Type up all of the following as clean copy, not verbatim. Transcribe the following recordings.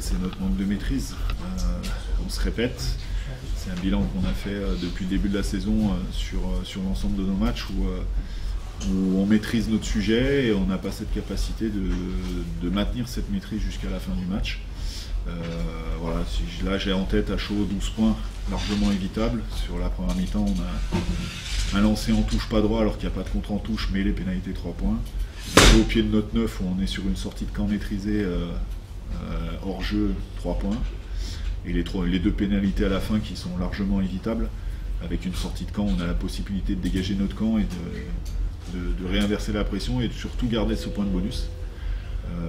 c'est notre manque de maîtrise. On se répète. C'est un bilan qu'on a fait depuis le début de la saison sur l'ensemble de nos matchs où on maîtrise notre sujet et on n'a pas cette capacité de maintenir cette maîtrise jusqu'à la fin du match. Voilà, là j'ai en tête à chaud 12 points largement évitables. Sur la première mi-temps, on a un lancé en touche pas droit alors qu'il n'y a pas de contre en touche, mais les pénalités 3 points. Au pied de notre 9 où on est sur une sortie de camp maîtrisée hors jeu 3 points. Et les deux pénalités à la fin qui sont largement évitables. Avec une sortie de camp, on a la possibilité de dégager notre camp et de réinverser la pression et de surtout garder ce point de bonus.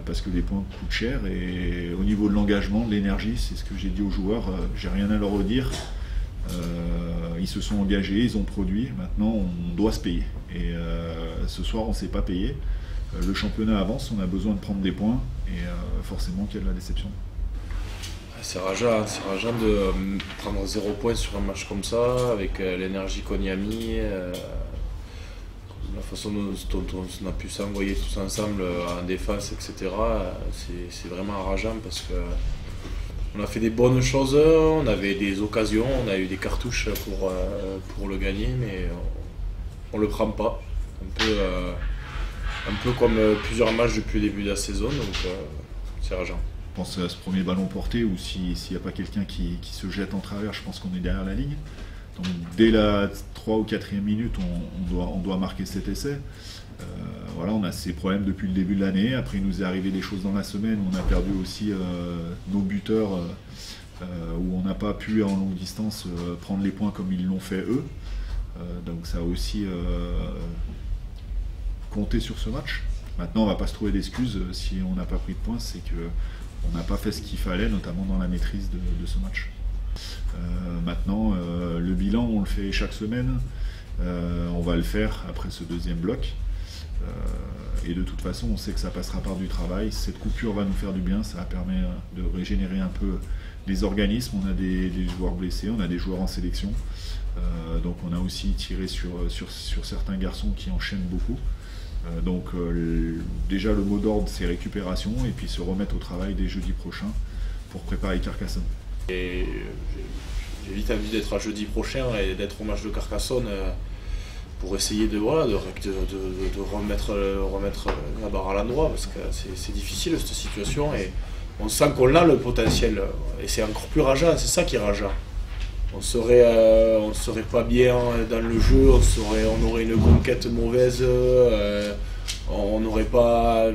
Parce que les points coûtent cher et au niveau de l'engagement, de l'énergie, c'est ce que j'ai dit aux joueurs, j'ai rien à leur redire. Ils se sont engagés, ils ont produit, maintenant on doit se payer. Et ce soir on ne s'est pas payé. Le championnat avance, on a besoin de prendre des points et forcément qu'il y a de la déception. C'est rageant de prendre 0 points sur un match comme ça, avec l'énergie qu'on y a mis. La façon dont on a pu s'envoyer tous ensemble en défense, etc. C'est vraiment rageant parce que on a fait des bonnes choses, on avait des occasions, on a eu des cartouches pour le gagner, mais on le prend pas. Un peu comme plusieurs matchs depuis le début de la saison, donc c'est rageant. Je pense à ce premier ballon porté où s'il n'y a pas quelqu'un qui se jette en travers, je pense qu'on est derrière la ligne. Donc dès la 3 ou 4e minute, on doit marquer cet essai. Voilà, on a ces problèmes depuis le début de l'année. Après, il nous est arrivé des choses dans la semaine où on a perdu aussi nos buteurs, où on n'a pas pu en longue distance prendre les points comme ils l'ont fait eux. Donc ça a aussi compté sur ce match. Maintenant, on ne va pas se trouver d'excuses si on n'a pas pris de points, c'est qu'on n'a pas fait ce qu'il fallait, notamment dans la maîtrise de ce match. Maintenant, le bilan, on le fait chaque semaine. On va le faire après ce deuxième bloc. Et de toute façon, on sait que ça passera par du travail. Cette coupure va nous faire du bien. Ça va permettre de régénérer un peu les organismes. On a des joueurs blessés, on a des joueurs en sélection. Donc on a aussi tiré sur certains garçons qui enchaînent beaucoup. Donc déjà le mot d'ordre, c'est récupération et puis se remettre au travail dès jeudi prochain pour préparer Carcassonne. Et j'ai vite envie d'être à jeudi prochain et d'être au match de Carcassonne pour essayer de remettre la barre à l'endroit parce que c'est difficile cette situation et on sent qu'on a le potentiel et c'est encore plus rageant, c'est ça qui est rageant. On serait pas bien dans le jeu, on aurait une conquête mauvaise, on n'aurait pas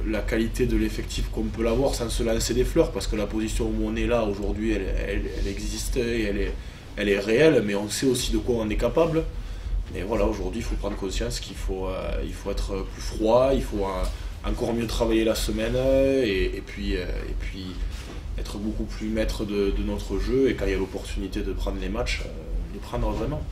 la qualité de l'effectif qu'on peut l'avoir sans se lancer des fleurs parce que la position où on est là aujourd'hui elle existe et elle est réelle, mais on sait aussi de quoi on est capable. Mais voilà, aujourd'hui il faut prendre conscience qu'il faut être plus froid, il faut encore mieux travailler la semaine et puis être beaucoup plus maître de notre jeu et quand il y a l'opportunité de prendre les matchs, les prendre vraiment.